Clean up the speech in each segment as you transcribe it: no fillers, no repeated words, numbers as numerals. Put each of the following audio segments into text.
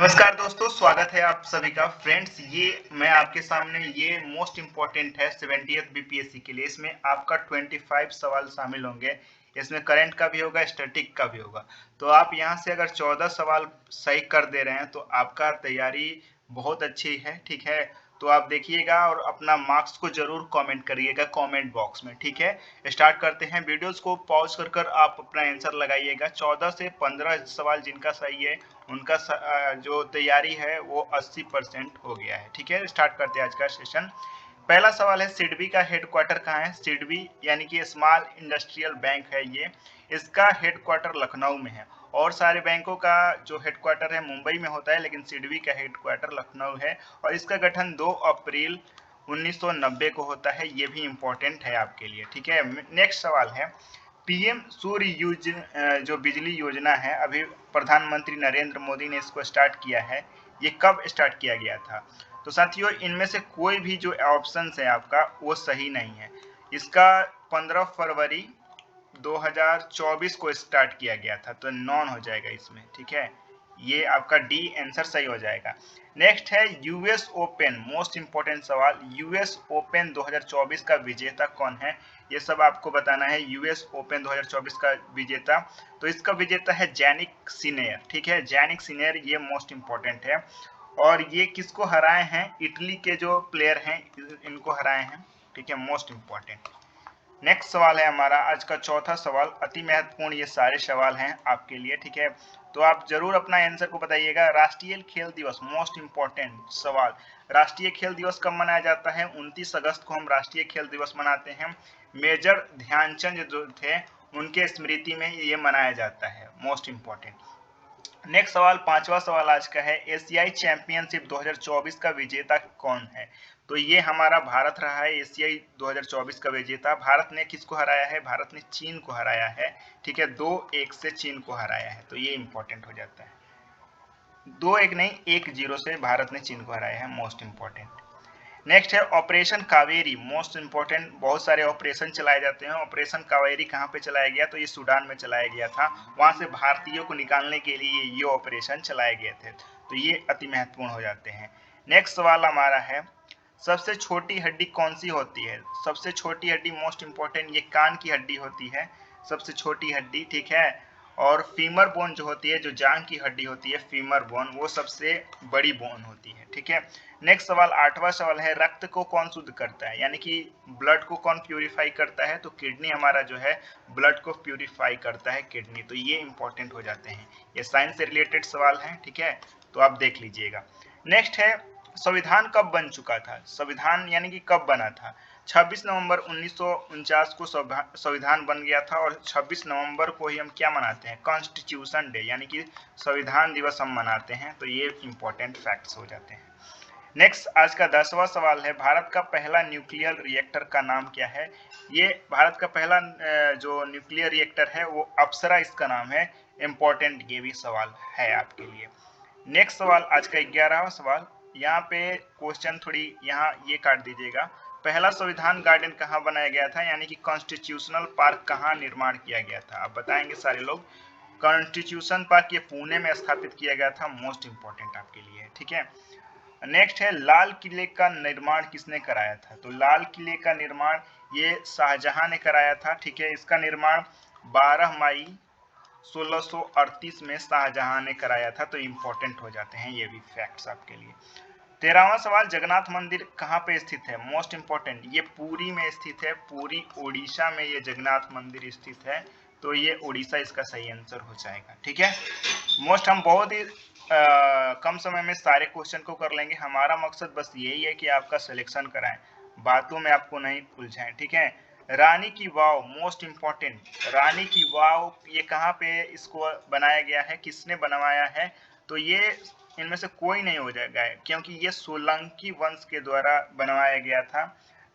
नमस्कार दोस्तों, स्वागत है आप सभी का। फ्रेंड्स, ये मैं आपके सामने ये मोस्ट इम्पोर्टेंट है 70th बीपीएससी के लिए। इसमें आपका 25 सवाल शामिल होंगे। इसमें करंट का भी होगा, स्टैटिक का भी होगा। तो आप यहाँ से अगर 14 सवाल सही कर दे रहे हैं तो आपका तैयारी बहुत अच्छी है, ठीक है। तो आप देखिएगा और अपना मार्क्स को जरूर कमेंट करिएगा कमेंट बॉक्स में, ठीक है। स्टार्ट करते हैं। वीडियोस को पॉज कर आप अपना आंसर लगाइएगा। 14 से 15 सवाल जिनका सही है उनका जो तैयारी है वो 80% हो गया है, ठीक है। स्टार्ट करते हैं आज का सेशन। पहला सवाल है, सिडबी का हेडक्वार्टर कहाँ है? सिडबी यानी कि स्मॉल इंडस्ट्रियल बैंक है ये। इसका हेडक्वार्टर लखनऊ में है। और सारे बैंकों का जो हेडक्वार्टर है मुंबई में होता है, लेकिन सिडबी का हेडक्वार्टर लखनऊ है। और इसका गठन 2 अप्रैल 1990 को होता है। ये भी इम्पोर्टेंट है आपके लिए, ठीक है। नेक्स्ट सवाल है, पीएम सूर्य जो बिजली योजना है, अभी प्रधानमंत्री नरेंद्र मोदी ने इसको स्टार्ट किया है। ये कब स्टार्ट किया गया था? तो साथियों, इनमें से कोई भी जो ऑप्शन है आपका वो सही नहीं है। इसका 15 फरवरी 2024 को स्टार्ट किया गया था, तो नॉन हो जाएगा इसमें, ठीक है। ये आपका डी आंसर सही हो जाएगा। नेक्स्ट है यूएस ओपन, मोस्ट इंपोर्टेंट सवाल। यूएस ओपन 2024 का विजेता कौन है? ये सब आपको बताना है। यूएस ओपन 2024 का विजेता, तो इसका विजेता है जैनिक सिनेर, ठीक है। जैनिक सिनेर ये मोस्ट इंपोर्टेंट है। और ये किसको हराए हैं? इटली के जो प्लेयर हैं इनको हराए हैं, ठीक है। Most important. नेक्स्ट सवाल है हमारा आज का चौथा सवाल, अति महत्वपूर्ण ये सारे सवाल हैं आपके लिए, ठीक है। तो आप जरूर अपना आंसर को बताइएगा। राष्ट्रीय खेल दिवस, मोस्ट इंपोर्टेंट सवाल। राष्ट्रीय खेल दिवस कब मनाया जाता है? 29 अगस्त को हम राष्ट्रीय खेल दिवस मनाते हैं। मेजर ध्यानचंद जो थे उनके स्मृति में ये मनाया जाता है, मोस्ट इंपोर्टेंट। नेक्स्ट सवाल, पांचवा सवाल आज का है, एशियाई चैंपियनशिप 2024 का विजेता कौन है? तो ये हमारा भारत रहा है एशियाई 2024 का विजेता। भारत ने किसको हराया है? भारत ने चीन को हराया है, ठीक है। 2-1 से चीन को हराया है, तो ये इंपॉर्टेंट हो जाता है। 2-1 नहीं, 1-0 से भारत ने चीन को हराया है, मोस्ट इंपॉर्टेंट। नेक्स्ट है ऑपरेशन कावेरी, मोस्ट इंपोर्टेंट। बहुत सारे ऑपरेशन चलाए जाते हैं। ऑपरेशन कावेरी कहाँ पे चलाया गया? तो ये सूडान में चलाया गया था। वहां से भारतीयों को निकालने के लिए ये ऑपरेशन चलाए गए थे, तो ये अति महत्वपूर्ण हो जाते हैं। नेक्स्ट सवाल हमारा है, सबसे छोटी हड्डी कौन सी होती है? सबसे छोटी हड्डी मोस्ट इंपोर्टेंट, ये कान की हड्डी होती है सबसे छोटी हड्डी, ठीक है। और फीमर बोन जो होती है, जो जांग की हड्डी होती है फीमर बोन, वो सबसे बड़ी बोन होती है, ठीक है। नेक्स्ट सवाल, आठवां सवाल है, रक्त को कौन शुद्ध करता है? यानी कि ब्लड को कौन प्यूरिफाई करता है? तो किडनी हमारा जो है ब्लड को प्यूरिफाई करता है, किडनी। तो ये इंपॉर्टेंट हो जाते हैं। ये साइंस से रिलेटेड सवाल हैं, ठीक है। तो आप देख लीजिएगा। नेक्स्ट है, संविधान कब बन चुका था? संविधान यानी कि कब बना था? 26 नवंबर 1949 को संविधान बन गया था। और 26 नवंबर को ही हम क्या मनाते हैं? कॉन्स्टिट्यूशन डे, यानी कि संविधान दिवस हम मनाते हैं। तो ये इंपॉर्टेंट फैक्ट्स हो जाते हैं। नेक्स्ट आज का 10वां सवाल है, भारत का पहला न्यूक्लियर रिएक्टर का नाम क्या है? ये भारत का पहला जो न्यूक्लियर रिएक्टर है वो अप्सरा इसका नाम है। इंपॉर्टेंट ये भी सवाल है आपके लिए। नेक्स्ट सवाल आज का 11वां सवाल, यहाँ पे क्वेश्चन थोड़ी यहाँ ये काट दीजिएगा। पहला संविधान गार्डन कहाँ बनाया गया था? यानी कि कॉन्स्टिट्यूशनल पार्क कहाँ निर्माण किया गया था? आप बताएंगे सारे लोग। कॉन्स्टिट्यूशन पार्क ये पुणे में स्थापित किया गया था, मोस्ट इंपोर्टेंट आपके लिए, ठीक है। नेक्स्ट है, लाल किले का निर्माण किसने कराया था? तो लाल किले का निर्माण ये शाहजहां ने कराया था, ठीक है। इसका निर्माण 12 मई 1638 में शाहजहां ने कराया था। तो इंपॉर्टेंट हो जाते हैं ये भी फैक्ट्स आपके लिए। 13वां सवाल, जगन्नाथ मंदिर कहाँ पे स्थित है? मोस्ट इंपॉर्टेंट, ये पुरी में स्थित है। पुरी उड़ीसा में ये जगन्नाथ मंदिर स्थित है। तो ये उड़ीसा इसका सही आंसर हो जाएगा, ठीक है। मोस्ट हम बहुत ही कम समय में सारे क्वेश्चन को कर लेंगे। हमारा मकसद बस यही है कि आपका सिलेक्शन कराएं, बातों में आपको नहीं उलझाएं, ठीक है। रानी की वाव, मोस्ट इंपॉर्टेंट। रानी की वाव ये कहाँ पे इसको बनाया गया है? किसने बनवाया है? तो ये इनमें से कोई नहीं हो जाएगा, क्योंकि ये सोलंकी वंश के द्वारा बनवाया गया था।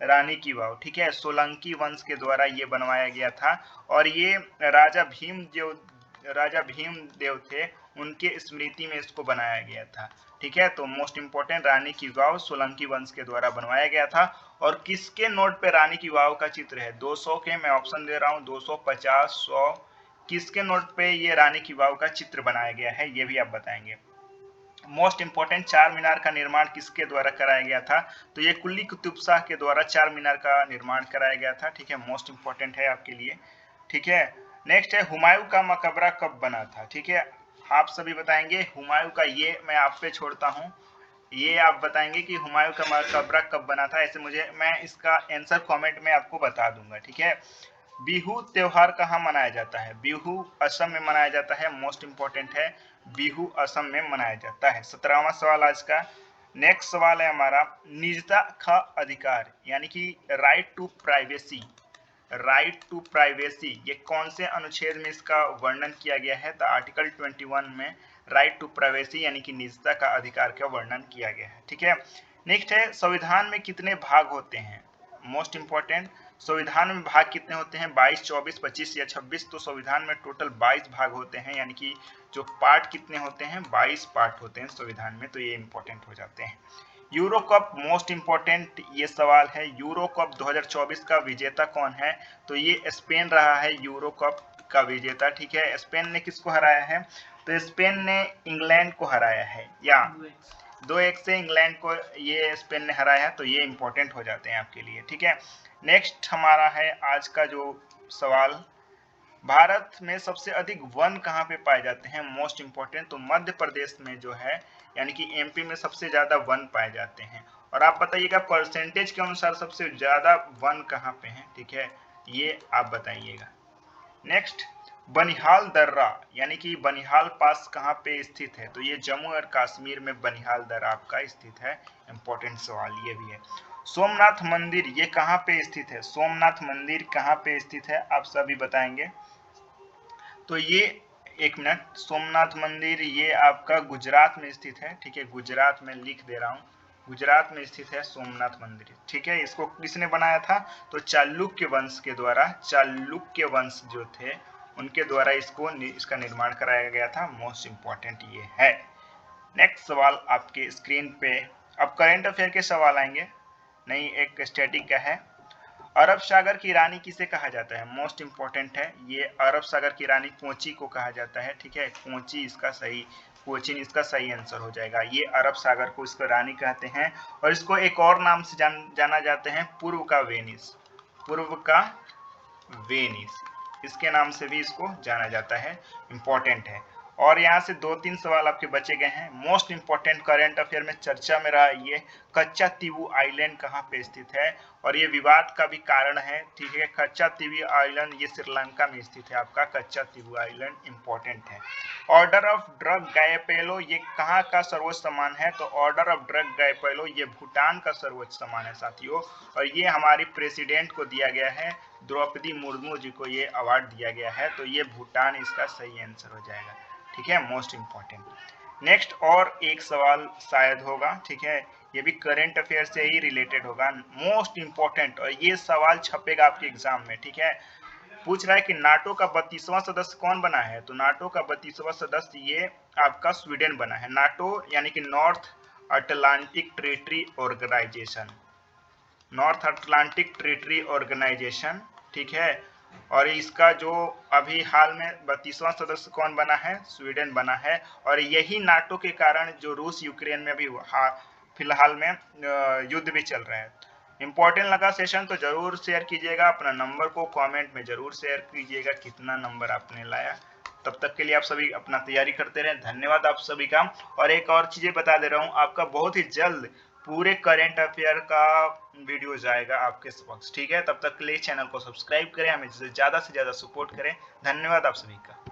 रानी की वाव, ठीक है, सोलंकी वंश के द्वारा ये बनवाया गया था। और ये राजा भीम देव थे, उनके स्मृति में इसको बनाया गया था, ठीक है। तो मोस्ट इंपोर्टेंट, रानी की वाव सोलंकी वंश के द्वारा बनवाया गया था। और किसके नोट पे रानी की वाव का चित्र है? 200 के, मैं ऑप्शन दे रहा हूँ, 250, 100, किसके नोट पे ये रानी की वाव का चित्र बनाया गया है? ये भी आप बताएंगे। मोस्ट इंपॉर्टेंट, चार मीनार का निर्माण किसके द्वारा कराया गया था? तो ये कुली कुतुब शाह के द्वारा चार मीनार का निर्माण कराया गया था। ठीक है, मोस्ट इंपॉर्टेंट है आपके लिए। ठीक है, नेक्स्ट है हुमायूं का मकबरा कब बना था? ठीक है, आप सभी बताएंगे हुमायूं का, ये मैं आप पे छोड़ता हूँ, ये आप बताएंगे कि हुमायूं का मकबरा कब बना था। ऐसे मुझे, मैं इसका आंसर कमेंट में आपको बता दूंगा। ठीक है, बिहू त्योहार कहाँ मनाया जाता है? बिहू असम में मनाया जाता है। मोस्ट इंपॉर्टेंट है, बिहू असम में मनाया जाता है। 17वां सवाल आज का। नेक्स्ट सवाल है हमारा, निजता का अधिकार यानी कि right to privacy, right to privacy, ये कौन से अनुच्छेद में इसका वर्णन किया गया है? तो आर्टिकल 21 में राइट टू प्राइवेसी यानी कि निजता का अधिकार का वर्णन किया गया है। ठीक है, नेक्स्ट है, संविधान में कितने भाग होते हैं? मोस्ट इंपॉर्टेंट, संविधान में भाग कितने होते हैं? 22, 24, 25 या 26? तो संविधान में टोटल 22 भाग होते हैं, यानी कि जो पार्ट कितने होते हैं? 22 पार्ट होते हैं संविधान में। तो ये इंपॉर्टेंट हो जाते हैं। यूरो कप, मोस्ट इंपॉर्टेंट ये सवाल है, यूरो कप 2024 का विजेता कौन है? तो ये स्पेन रहा है यूरो कप का विजेता। ठीक है, स्पेन ने किसको हराया है? तो स्पेन ने इंग्लैंड को हराया है, या 2-1 से इंग्लैंड को ये स्पेन ने हराया है। तो ये इंपॉर्टेंट हो जाते हैं आपके लिए। ठीक है, नेक्स्ट हमारा है आज का जो सवाल, भारत में सबसे अधिक वन कहाँ पे पाए जाते हैं? मोस्ट इंपॉर्टेंट, तो मध्य प्रदेश में जो है, यानी कि एमपी में सबसे ज्यादा वन पाए जाते हैं। और आप बताइएगा परसेंटेज के अनुसार सबसे ज्यादा वन कहाँ पे हैं? ठीक है, ये आप बताइएगा। नेक्स्ट, बनिहाल दर्रा यानी कि बनिहाल पास कहाँ पे स्थित है? तो ये जम्मू और कश्मीर में बनिहाल दर्रा आपका स्थित है। इंपॉर्टेंट सवाल ये भी है। सोमनाथ मंदिर ये कहाँ पे स्थित है? सोमनाथ मंदिर कहाँ पे स्थित है? आप सभी बताएंगे। तो ये, एक मिनट, सोमनाथ मंदिर ये आपका गुजरात में स्थित है। ठीक है, गुजरात में लिख दे रहा हूँ, गुजरात में स्थित है सोमनाथ मंदिर। ठीक है, इसको किसने बनाया था? तो चालुक्य वंश के द्वारा, चालुक्य वंश जो थे उनके द्वारा इसका निर्माण कराया गया था। मोस्ट इंपॉर्टेंट ये है। नेक्स्ट सवाल आपके स्क्रीन पे, अब करंट अफेयर के सवाल आएंगे, नहीं एक स्टैटिक का है। अरब सागर की रानी किसे कहा जाता है? मोस्ट इंपॉर्टेंट है ये, अरब सागर की रानी कोची को कहा जाता है। ठीक है, कोची इसका सही, कोचिन इसका सही आंसर हो जाएगा। ये अरब सागर को इसको रानी कहते हैं। और इसको एक और नाम से जाना जाते हैं, पूर्व का वेनिस, पूर्व का वेनिस, इसके नाम से भी इसको जाना जाता है। इंपॉर्टेंट है। और यहाँ से 2-3 सवाल आपके बचे गए हैं। मोस्ट इंपॉर्टेंट करंट अफेयर में चर्चा में रहा ये, कच्चा तीवू आइलैंड कहाँ पे स्थित है? और ये विवाद का भी कारण है। ठीक है, कच्चा तीवू आइलैंड ये श्रीलंका में स्थित है आपका कच्चा तीवू आइलैंड। इंपॉर्टेंट है। ऑर्डर ऑफ ड्रग गायपेलो ये कहाँ का सर्वोच्च सम्मान है? तो ऑर्डर ऑफ ड्रग गायपेलो ये भूटान का सर्वोच्च सम्मान है साथियों। और ये हमारी प्रेसिडेंट को दिया गया है, द्रौपदी मुर्मू जी को ये अवार्ड दिया गया है। तो ये भूटान इसका सही आंसर हो जाएगा। ठीक है, मोस्ट इंपॉर्टेंट। नेक्स्ट और एक सवाल शायद होगा। ठीक है, ये भी करंट अफेयर से ही रिलेटेड होगा, मोस्ट इंपॉर्टेंट, और ये सवाल छपेगा आपके एग्जाम में। ठीक है, पूछ रहा है कि नाटो का 32वां सदस्य कौन बना है? तो नाटो का 32वां सदस्य ये आपका स्वीडन बना है। नाटो यानी कि North Atlantic Treaty Organization, North Atlantic Treaty Organization. ठीक है, और इसका जो अभी हाल में 32वां सदस्य कौन बना है? स्वीडन बना है। और यही नाटो के कारण जो रूस यूक्रेन में अभी फिलहाल में युद्ध भी चल रहा है। इंपॉर्टेंट लगा सेशन तो जरूर शेयर कीजिएगा, अपना नंबर को कमेंट में जरूर शेयर कीजिएगा कितना नंबर आपने लाया। तब तक के लिए आप सभी अपना तैयारी करते रहें। धन्यवाद आप सभी का। और एक और चीजें बता दे रहा हूँ, आपका बहुत ही जल्द पूरे करंट अफेयर का वीडियो जाएगा आपके समक्ष। ठीक है, तब तक के लिए चैनल को सब्सक्राइब करें, हमें ज्यादा से ज्यादा सपोर्ट करें। धन्यवाद आप सभी का।